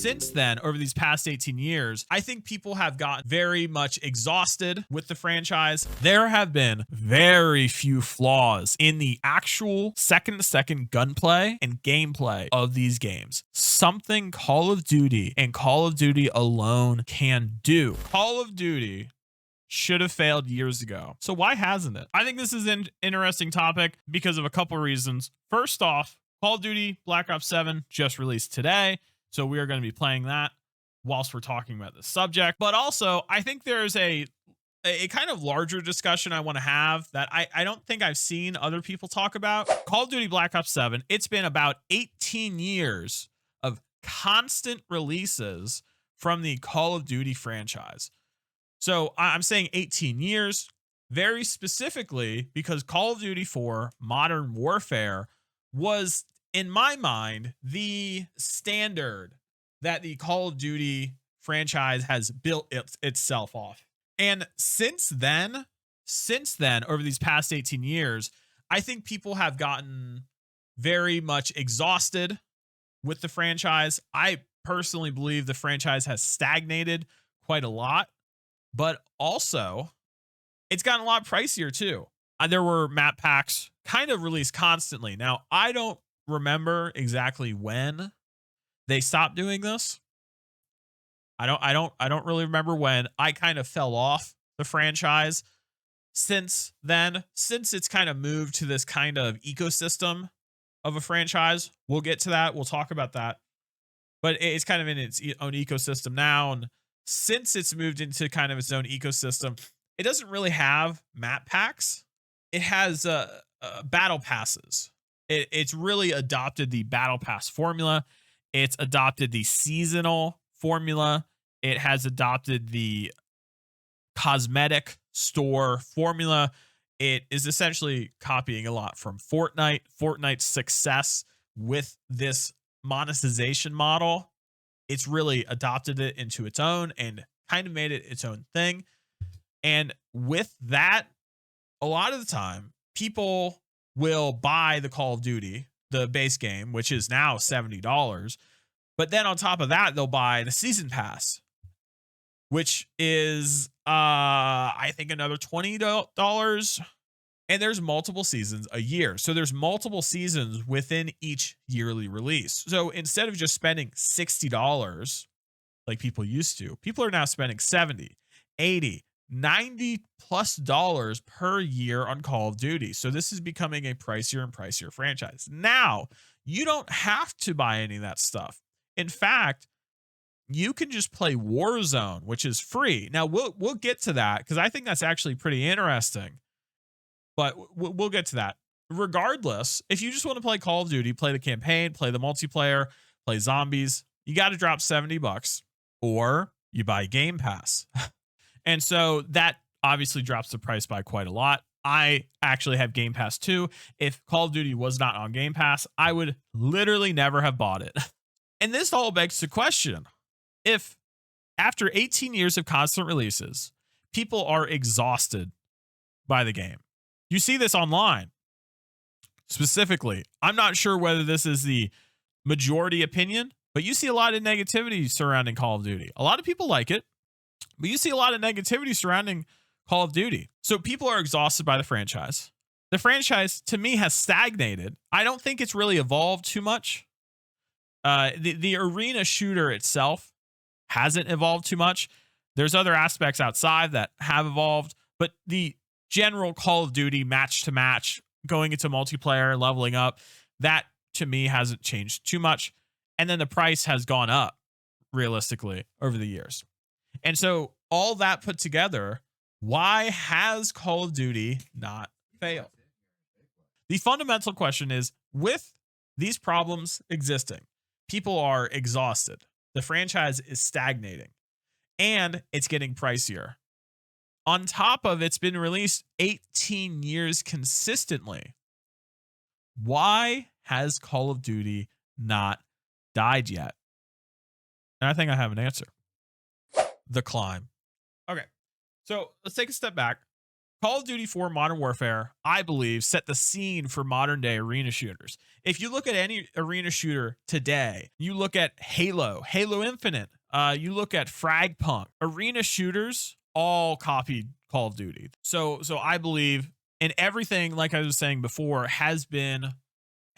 since then, over these past 18 years, I think people have gotten very much exhausted with the franchise. There have been very few flaws in the actual second to second gunplay and gameplay of these games. Something Call of Duty and Call of Duty alone can do. Call of Duty should have failed years ago. So why hasn't it? I think this is an interesting topic because of a couple reasons. First off, Call of Duty Black Ops 7 just released today, so we are going to be playing that whilst we're talking about the subject. But also, I think there's a kind of larger discussion I want to have that I don't think I've seen other people talk about. Call of Duty Black Ops 7, it's been about 18 years of constant releases from the Call of Duty franchise. So I'm saying 18 years very specifically because Call of Duty 4 Modern Warfare was, in my mind, the standard that the Call of Duty franchise has built itself off. And since then, over these past 18 years, I think people have gotten very much exhausted with the franchise. I personally believe the franchise has stagnated quite a lot. But also, it's gotten a lot pricier too. There were map packs kind of released constantly. Now, I don't remember exactly when they stopped doing this. I don't really remember when. I kind of fell off the franchise since then, since it's kind of moved to this kind of ecosystem of a franchise. We'll get to that. We'll talk about that. But it's kind of in its own ecosystem now, and since it's moved into kind of its own ecosystem, it doesn't really have map packs. It has battle passes. It's really adopted the battle pass formula. It's adopted the seasonal formula. It has adopted the cosmetic store formula. It is essentially copying a lot from Fortnite. Fortnite's success with this monetization model, it's really adopted it into its own and kind of made it its own thing. And with that, a lot of the time, people will buy the Call of Duty, the base game, which is now $70. But then on top of that, they'll buy the season pass, which is, I think, another $20. And there's multiple seasons a year. So there's multiple seasons within each yearly release. So instead of just spending $60 like people used to, people are now spending $70, $80, $90+ per year on Call of Duty. So this is becoming a pricier and pricier franchise. Now, you don't have to buy any of that stuff. In fact, you can just play Warzone, which is free. Now, we'll get to that because I think that's actually pretty interesting. But we'll get to that. Regardless, if you just want to play Call of Duty, play the campaign, play the multiplayer, play zombies, you got to drop $70 or you buy Game Pass. And so that obviously drops the price by quite a lot. I actually have Game Pass too. If Call of Duty was not on Game Pass, I would literally never have bought it. And this all begs the question, if after 18 years of constant releases, people are exhausted by the game. You see this online specifically. I'm not sure whether this is the majority opinion, but you see a lot of negativity surrounding Call of Duty. A lot of people like it, but you see a lot of negativity surrounding Call of Duty. So people are exhausted by the franchise. The franchise, to me, has stagnated. I don't think it's really evolved too much. The arena shooter itself hasn't evolved too much. There's other aspects outside that have evolved, but the general Call of Duty match to match, going into multiplayer, leveling up, that to me hasn't changed too much. And then the price has gone up realistically over the years. And so all that put together, why has Call of Duty not failed? The fundamental question is, with these problems existing, people are exhausted. The franchise is stagnating and it's getting pricier. On top of it's been released 18 years consistently. Why has Call of Duty not died yet? And I think I have an answer. The climb. Okay, so let's take a step back. Call of Duty 4 Modern Warfare, I believe, set the scene for modern day arena shooters. If you look at any arena shooter today, you look at Halo, Halo Infinite, you look at Fragpunk, arena shooters all copied Call of Duty. So I believe, and everything, like I was saying before, has been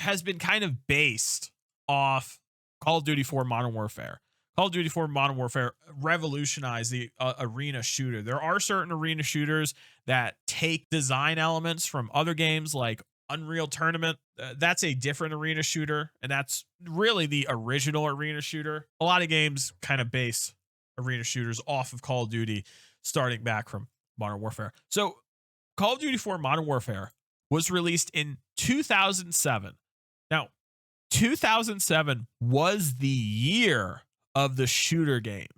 kind of based off Call of Duty 4 Modern Warfare. Call of Duty 4 Modern Warfare revolutionized the arena shooter. There are certain arena shooters that take design elements from other games like Unreal Tournament. That's a different arena shooter, and that's really the original arena shooter. A lot of games kind of base arena shooters off of Call of Duty, starting back from Modern Warfare. So Call of Duty 4 Modern Warfare was released in 2007. Now, 2007 was the year of the shooter game.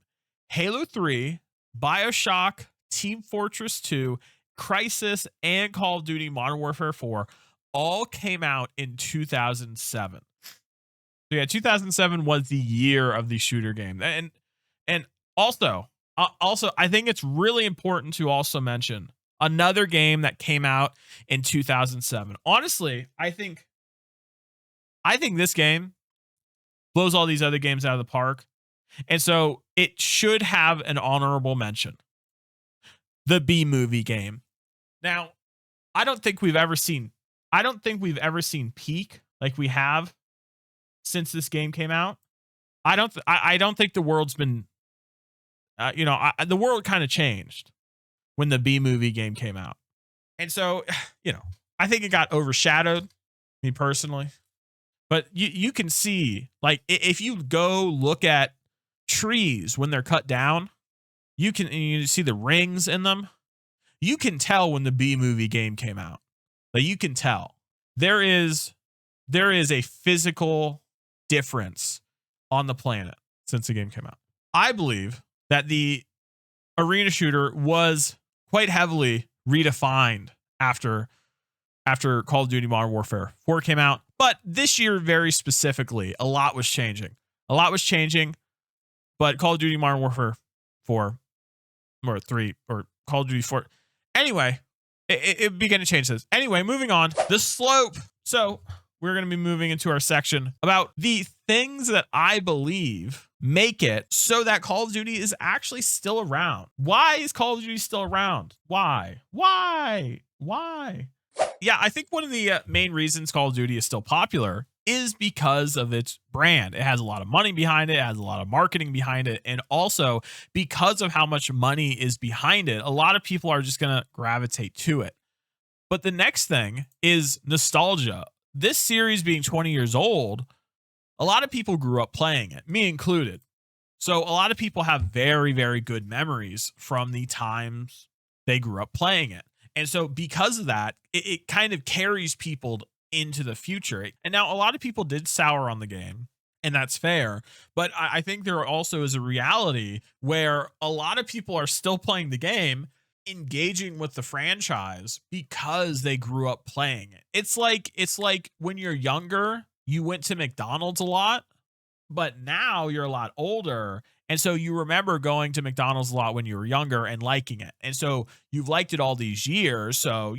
Halo 3, BioShock, Team Fortress 2, Crysis, and Call of Duty Modern Warfare 4 all came out in 2007. So yeah, 2007 was the year of the shooter game. And also I think it's really important to also mention another game that came out in 2007. Honestly, I think this game blows all these other games out of the park. And so it should have an honorable mention. The B movie game. Now, I don't think we've ever seen peak like we have since this game came out. I don't think the world's been the world kind of changed when the B movie game came out. And so, I think it got overshadowed, me personally. But you can see, like, if you go look at trees when they're cut down, you see the rings in them. You can tell when the B movie game came out. Like, you can tell there is a physical difference on the planet since the game came out. I believe that the arena shooter was quite heavily redefined after Call of Duty Modern Warfare 4 came out. But this year, very specifically, a lot was changing. But Call of Duty Modern Warfare 4 or 3 or Call of Duty 4. Anyway, it began to change this. Anyway, moving on. The slope. So we're going to be moving into our section about the things that I believe make it so that Call of Duty is actually still around. Why is Call of Duty still around? Why? Yeah, I think one of the main reasons Call of Duty is still popular is because of its brand. It has a lot of money behind it. It has a lot of marketing behind it. And also because of how much money is behind it, a lot of people are just going to gravitate to it. But the next thing is nostalgia. This series being 20 years old, a lot of people grew up playing it, me included. So a lot of people have very, very good memories from the times they grew up playing it. And so because of that, it kind of carries people into the future. And now a lot of people did sour on the game, and that's fair. But I think there also is a reality where a lot of people are still playing the game, engaging with the franchise because they grew up playing it. It's like when you're younger, you went to McDonald's a lot, but now you're a lot older. And so you remember going to McDonald's a lot when you were younger and liking it. And so you've liked it all these years. So,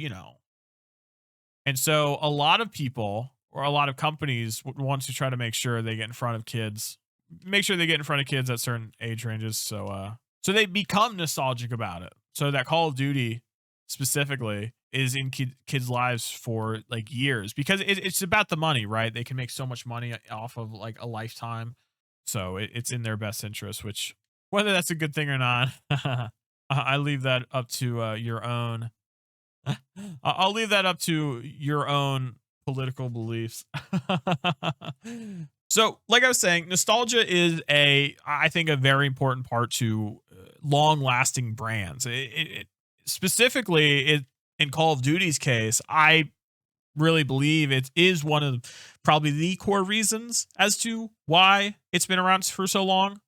and so a lot of people or a lot of companies want to try to make sure they get in front of kids, at certain age ranges. So they become nostalgic about it. So that Call of Duty specifically is in kids' lives for like years because it's about the money, right? They can make so much money off of like a lifetime. So it's in their best interest, which whether that's a good thing or not, I leave that up to your own. I'll leave that up to your own political beliefs. So, like I was saying, nostalgia is I think a very important part to long-lasting brands. Specifically, in Call of Duty's case, I really believe it is one of probably the core reasons as to why it's been around for so long.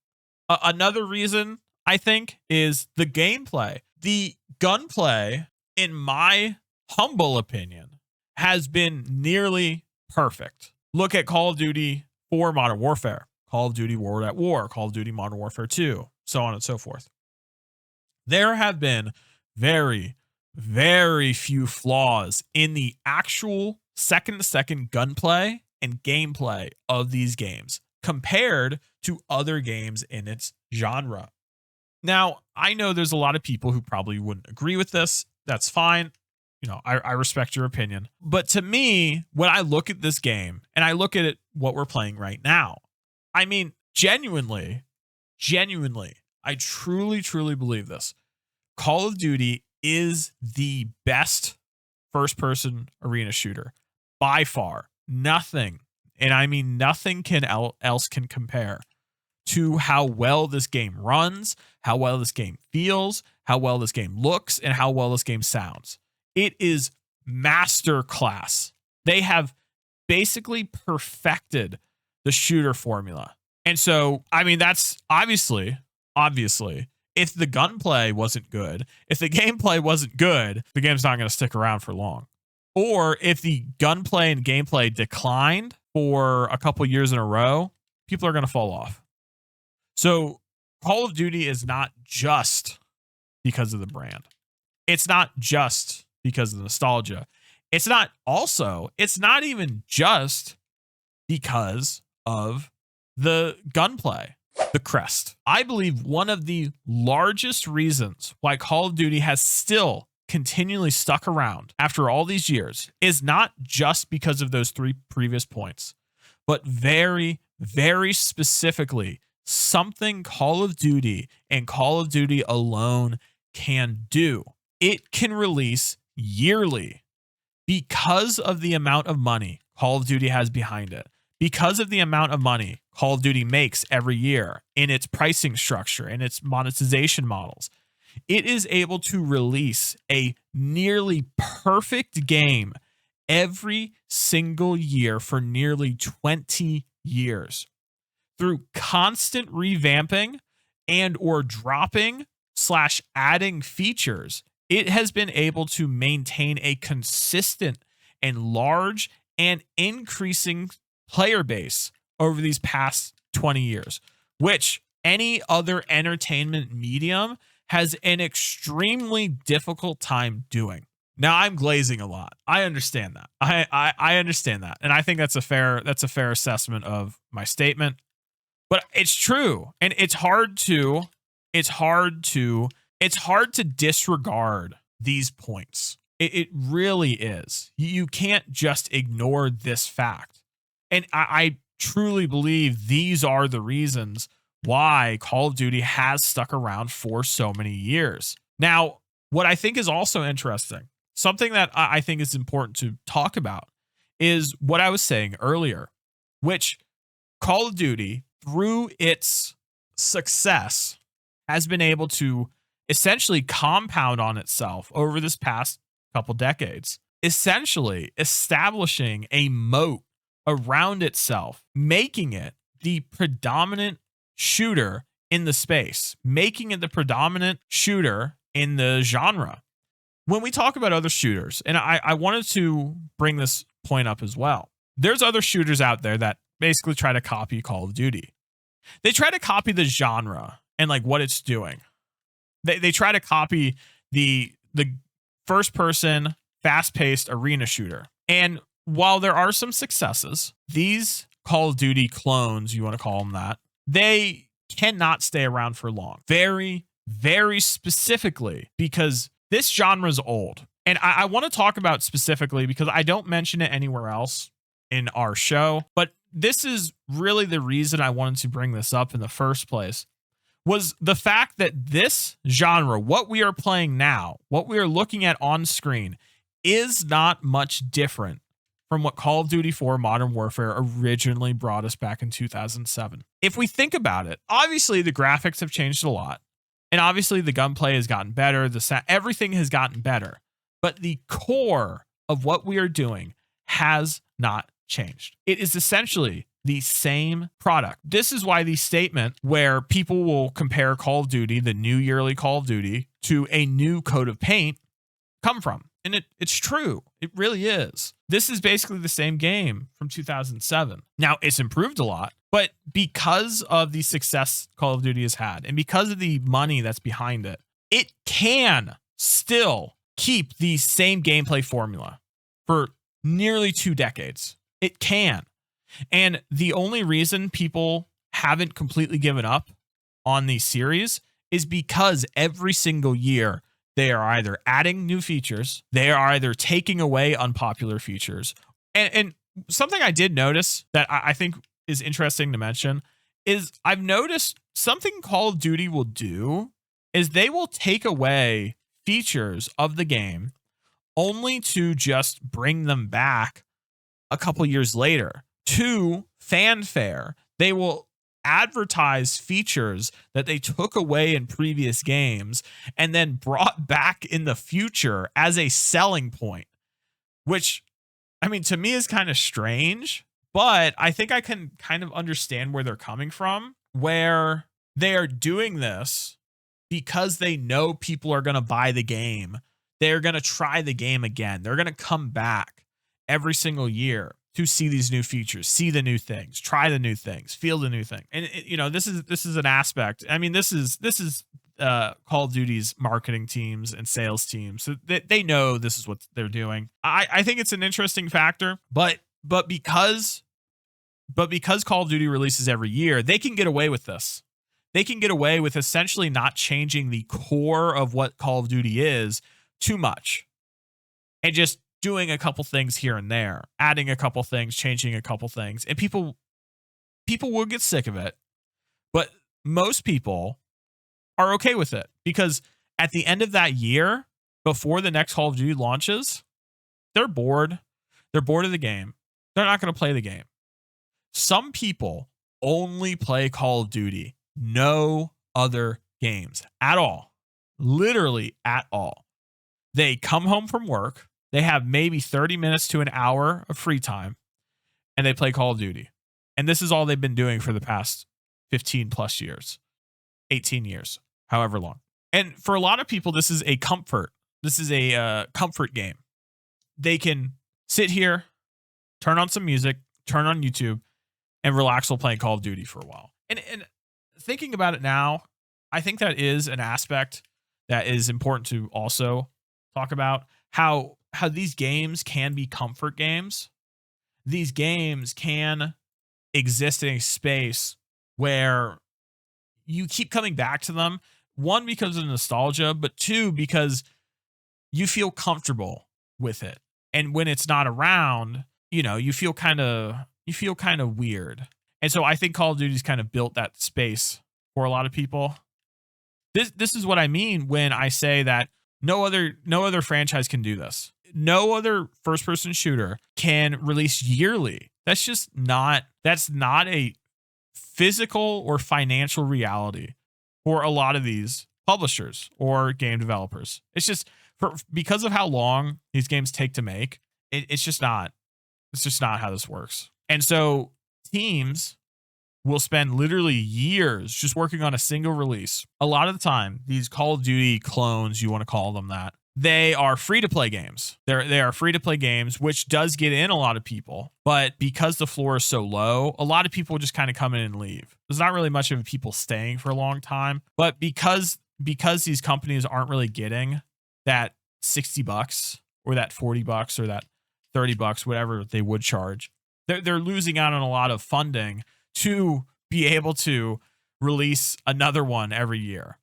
Another reason, I think, is the gameplay. The gunplay, in my humble opinion, has been nearly perfect. Look at Call of Duty 4 Modern Warfare, Call of Duty World at War, Call of Duty Modern Warfare 2, so on and so forth. There have been very, very few flaws in the actual second-to-second gunplay and gameplay of these games compared to other games in its genre. Now, I know there's a lot of people who probably wouldn't agree with this. That's fine. You know, I respect your opinion. But to me, when I look at this game and I look at it, what we're playing right now, I mean, genuinely, I truly believe this. Call of Duty is the best first-person arena shooter by far. Nothing, and I mean nothing else can compare to how well this game runs, how well this game feels, how well this game looks, and how well this game sounds. It is masterclass. They have basically perfected the shooter formula. And so, I mean, that's obviously, if the gunplay wasn't good, if the gameplay wasn't good, the game's not going to stick around for long. Or if the gunplay and gameplay declined for a couple years in a row, people are going to fall off. So Call of Duty is not just because of the brand. It's not just because of the nostalgia. It's not even just because of the gunplay. The Crest. I believe one of the largest reasons why Call of Duty has still continually stuck around after all these years is not just because of those three previous points, but very specifically something Call of Duty and Call of Duty alone can do. It can release yearly because of the amount of money Call of Duty has behind it. Because of the amount of money Call of Duty makes every year in its pricing structure and its monetization models, it is able to release a nearly perfect game every single year for nearly 20 years. Through constant revamping and or dropping / adding features, it has been able to maintain a consistent and large and increasing player base over these past 20 years, which any other entertainment medium has an extremely difficult time doing. Now, I'm glazing a lot. I understand that. I understand that. And I think that's a fair assessment of my statement. But it's true. And it's hard to disregard these points. It really is. You can't just ignore this fact. And I truly believe these are the reasons why Call of Duty has stuck around for so many years. Now, what I think is also interesting, something that I think is important to talk about, is what I was saying earlier, which Call of Duty, through its success, has been able to essentially compound on itself over this past couple decades, essentially establishing a moat around itself, making it the predominant shooter in the space, making it the predominant shooter in the genre. When we talk about other shooters, and I wanted to bring this point up as well, there's other shooters out there that basically try to copy Call of Duty. They try to copy the genre and like what it's doing. They try to copy the first person fast-paced arena shooter. And while there are some successes, these Call of Duty clones, you want to call them that, they cannot stay around for long. Very specifically, because this genre is old. And I want to talk about specifically because I don't mention it anywhere else in our show, but this is really the reason I wanted to bring this up in the first place, was the fact that this genre, what we are playing now, what we are looking at on screen, is not much different from what Call of Duty 4 Modern Warfare originally brought us back in 2007. If we think about it, obviously the graphics have changed a lot, and obviously the gunplay has gotten better, everything has gotten better, but the core of what we are doing has not changed. It is essentially the same product. This is why the statement where people will compare Call of Duty, the new yearly Call of Duty, to a new coat of paint come from. And it's true. It really is. This is basically the same game from 2007. Now, it's improved a lot, but because of the success Call of Duty has had and because of the money that's behind it, it can still keep the same gameplay formula for nearly 2 decades. It can. And the only reason people haven't completely given up on these series is because every single year they are either adding new features, they are either taking away unpopular features. And something I did notice that I think is interesting to mention is I've noticed something Call of Duty will do is they will take away features of the game only to just bring them back a couple years later to fanfare. They will advertise features that they took away in previous games and then brought back in the future as a selling point, which, I mean, to me is kind of strange, but I think I can kind of understand where they're coming from, where they are doing this because they know people are going to buy the game. They're going to try the game again. They're going to come back every single year to see these new features, see the new things, try the new things, feel the new thing. And this is an aspect. I mean, this is Call of Duty's marketing teams and sales teams. So they know this is what they're doing. I think it's an interesting factor, but because Call of Duty releases every year, they can get away with this. They can get away with essentially not changing the core of what Call of Duty is too much and just doing a couple things here and there, adding a couple things, changing a couple things. And people will get sick of it, but most people are okay with it because at the end of that year, before the next Call of Duty launches, they're bored. They're bored of the game. They're not going to play the game. Some people only play Call of Duty, no other games at all, literally at all. They come home from work. They have maybe 30 minutes to an hour of free time and they play Call of Duty. And this is all they've been doing for the past 15 plus years, 18 years, however long. And for a lot of people, this is a comfort. This is a comfort game. They can sit here, turn on some music, turn on YouTube, and relax while playing Call of Duty for a while. And thinking about it now, I think that is an aspect that is important to also talk about. How these games can be comfort games. These games can exist in a space where you keep coming back to them. One, because of nostalgia, but two, because you feel comfortable with it. And when it's not around, you feel kind of weird. And so I think Call of Duty's kind of built that space for a lot of people. This is what I mean when I say that no other franchise can do this. No other first-person shooter can release yearly. That's not a physical or financial reality for a lot of these publishers or game developers. It's just because of how long these games take to make. It's just not how this works. And so teams will spend literally years just working on a single release. A lot of the time, these Call of Duty clones, you want to call them that, they are free-to-play games. They are free-to-play games, which does get in a lot of people. But because the floor is so low, a lot of people just kind of come in and leave. There's not really much of people staying for a long time. But because these companies aren't really getting that $60 or that $40 or that $30, whatever they would charge, they're losing out on a lot of funding to be able to release another one every year.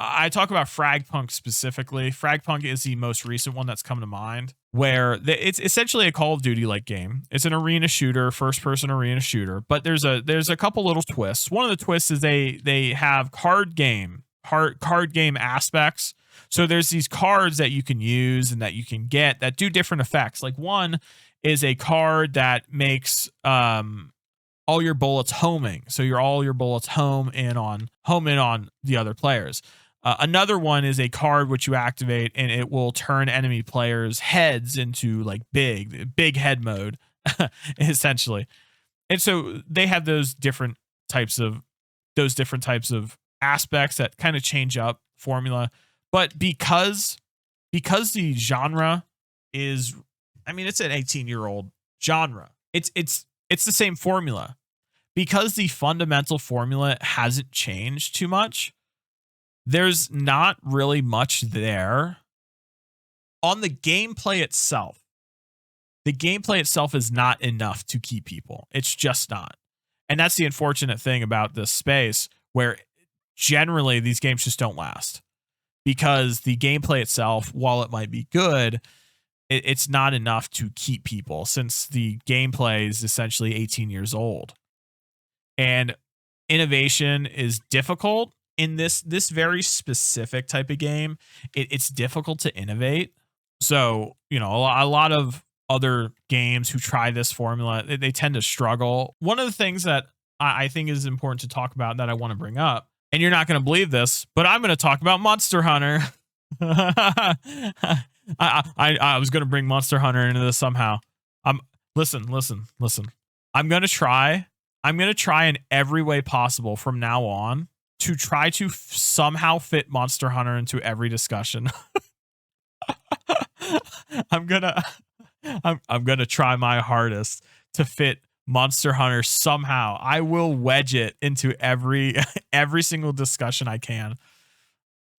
I talk about Fragpunk specifically. Fragpunk is the most recent one that's come to mind, where it's essentially a Call of Duty like game. It's an arena shooter, first person arena shooter, but there's a couple little twists. One of the twists is they have card game aspects. So there's these cards that you can use and that you can get that do different effects. Like one is a card that makes all your bullets homing. So all your bullets home in on the other players. Another one is a card which you activate and it will turn enemy players' heads into like big head mode, essentially. And so they have those different types of aspects that kind of change up formula. But because the genre is, I mean, it's an 18-year-old genre. It's the same formula. Because the fundamental formula hasn't changed too much, there's not really much there On the gameplay itself is not enough to keep people. It's just not. And that's the unfortunate thing about this space, where generally these games just don't last, because the gameplay itself, while it might be good, it's not enough to keep people, since the gameplay is essentially 18 years old. And innovation is difficult in this very specific type of game. It's difficult to innovate. So, a lot of other games who try this formula, they tend to struggle. One of the things that I think is important to talk about, that I want to bring up, and you're not going to believe this, but I'm going to talk about Monster Hunter. I was going to bring Monster Hunter into this somehow. Listen. I'm going to try in every way possible from now on to try to somehow fit Monster Hunter into every discussion. I'm going to try my hardest to fit Monster Hunter somehow. I will wedge it into every single discussion I can.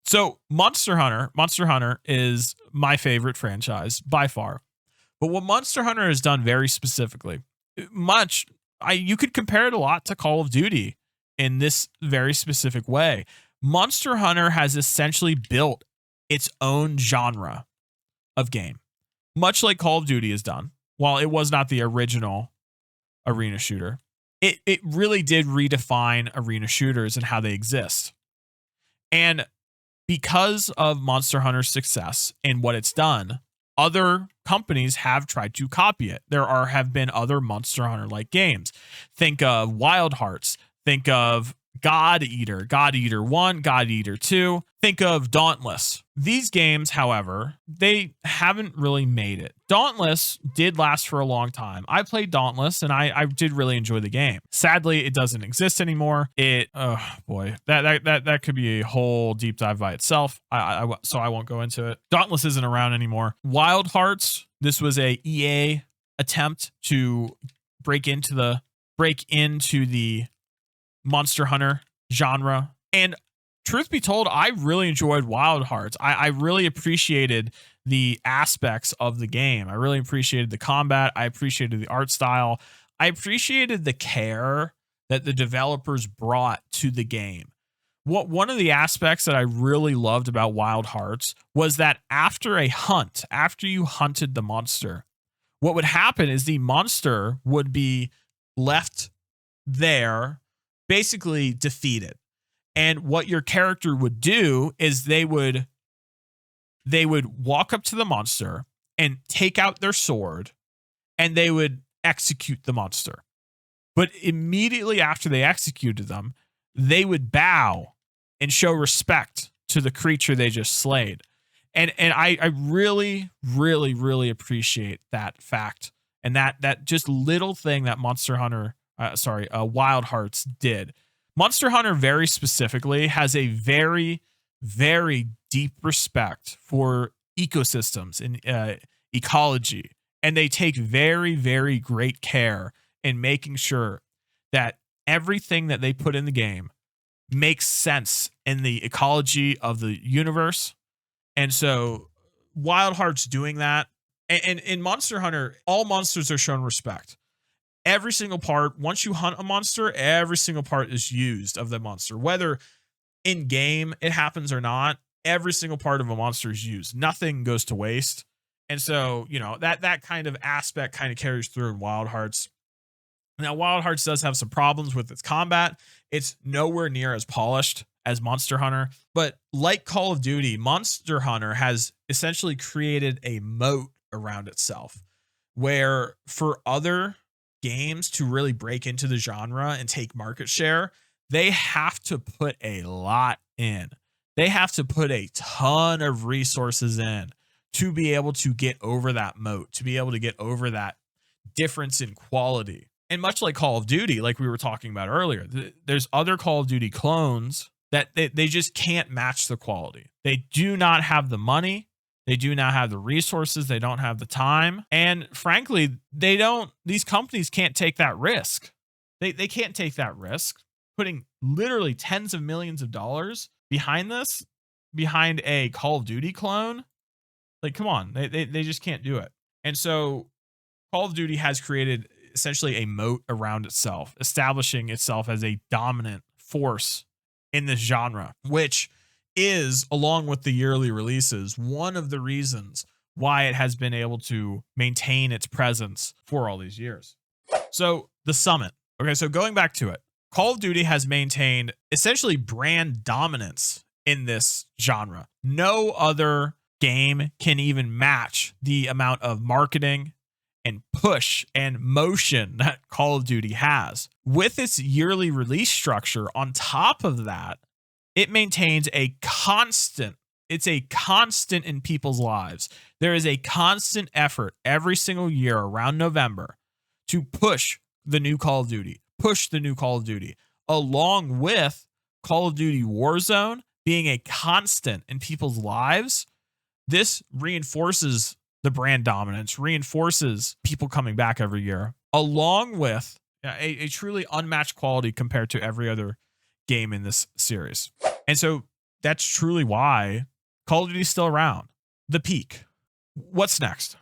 So Monster Hunter is my favorite franchise by far. But what Monster Hunter has done very specifically, you could compare it a lot to Call of Duty in this very specific way. Monster Hunter has essentially built its own genre of game, much like Call of Duty has done. While it was not the original arena shooter, it really did redefine arena shooters and how they exist. And because of Monster Hunter's success and what it's done, other companies have tried to copy it. There have been other Monster Hunter-like games. Think of Wild Hearts. Think of God Eater 1, God Eater 2. Think of Dauntless. These games, however, they haven't really made it. Dauntless did last for a long time. I played Dauntless and I did really enjoy the game. Sadly, it doesn't exist anymore. That could be a whole deep dive by itself. So I won't go into it. Dauntless isn't around anymore. Wild Hearts, this was a EA attempt to break into the Monster Hunter genre. And truth be told, I really enjoyed Wild Hearts. I really appreciated the aspects of the game. I really appreciated the combat. I appreciated the art style. I appreciated the care that the developers brought to the game. One of the aspects that I really loved about Wild Hearts was that after you hunted the monster, what would happen is the monster would be left there, basically defeated. And what your character would do is they would walk up to the monster and take out their sword, and they would execute the monster. But immediately after they executed them, they would bow and show respect to the creature they just slayed. And I really, really, really appreciate that fact, and that just little thing that Wild Hearts did. Monster Hunter very specifically has a very, very deep respect for ecosystems and ecology. And they take very, very great care in making sure that everything that they put in the game makes sense in the ecology of the universe. And so Wild Hearts doing that. And in Monster Hunter, all monsters are shown respect. Every single part, once you hunt a monster, every single part is used of the monster. Whether in game it happens or not, every single part of a monster is used. Nothing goes to waste. And so, that kind of aspect kind of carries through in Wild Hearts. Now, Wild Hearts does have some problems with its combat. It's nowhere near as polished as Monster Hunter. But like Call of Duty, Monster Hunter has essentially created a moat around itself, where for other games to really break into the genre and take market share, they have to put a lot in. They have to put a ton of resources in to be able to get over that moat, to be able to get over that difference in quality. And much like Call of Duty, like we were talking about earlier, there's other Call of Duty clones that they just can't match the quality. They do not have the money. They do not have the resources. They don't have the time. And frankly, these companies can't take that risk. They can't take that risk, putting literally tens of millions of dollars behind a Call of Duty clone. Like, come on, they just can't do it. And so Call of Duty has created essentially a moat around itself, establishing itself as a dominant force in this genre, which is, along with the yearly releases, one of the reasons why it has been able to maintain its presence for all these years. So the Summit. Okay, so going back to it, Call of Duty has maintained essentially brand dominance in this genre. No other game can even match the amount of marketing and push and motion that Call of Duty has. With its yearly release structure on top of that, it maintains a constant, it's a constant in people's lives. There is a constant effort every single year around November to push the new Call of Duty, along with Call of Duty Warzone being a constant in people's lives. This reinforces the brand dominance, reinforces people coming back every year, along with a truly unmatched quality compared to every other game in this series. And so that's truly why Call of Duty is still around. The peak. What's next?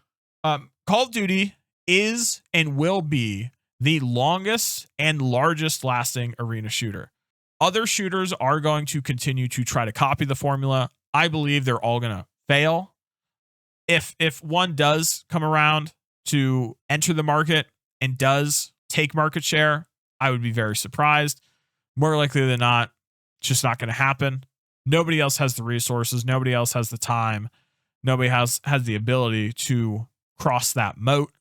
Call of Duty is and will be the longest and largest lasting arena shooter. Other shooters are going to continue to try to copy the formula. I believe they're all going to fail. If one does come around to enter the market and does take market share, I would be very surprised. More likely than not, it's just not going to happen. Nobody else has the resources. Nobody else has the time. Nobody has the ability to cross that moat.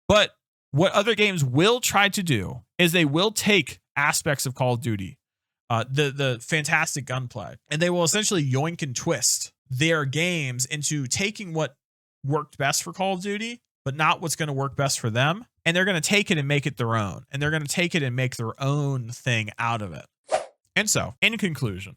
But what other games will try to do is they will take aspects of Call of Duty, the fantastic gunplay, and they will essentially yoink and twist their games into taking what worked best for Call of Duty, but not what's going to work best for them. And they're going to take it and make it their own. And they're going to take it and make their own thing out of it. And so, in conclusion,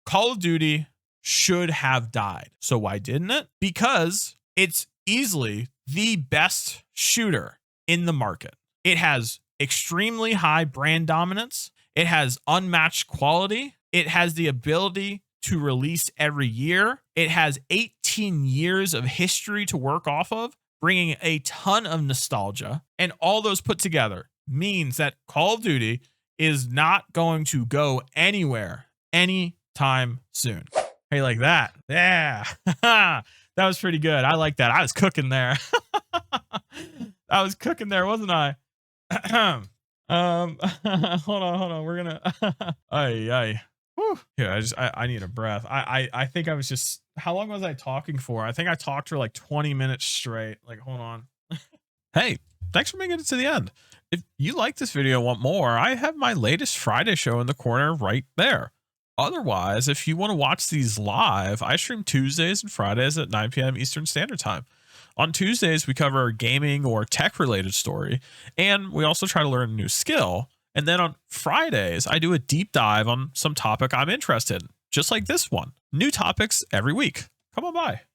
Call of Duty should have died. So why didn't it? Because it's easily the best shooter in the market. It has extremely high brand dominance. It has unmatched quality. It has the ability to release every year. It has 18 years of history to work off of, bringing a ton of nostalgia. And all those put together means that Call of Duty is not going to go anywhere anytime soon. Hey, like that? Yeah. That was pretty good. I like that. I was cooking there. I was cooking there, wasn't I? Hold on. We're gonna ay. Whew. Yeah, I need a breath. I think I was just, how long was I talking for? I think I talked for like 20 minutes straight. Like, hold on. Hey, thanks for making it to the end. If you like this video and want more, I have my latest Friday show in the corner right there. Otherwise, if you want to watch these live, I stream Tuesdays and Fridays at 9 p.m. Eastern Standard Time. On Tuesdays, we cover a gaming or tech-related story, and we also try to learn a new skill. And then on Fridays, I do a deep dive on some topic I'm interested in, just like this one. New topics every week. Come on by.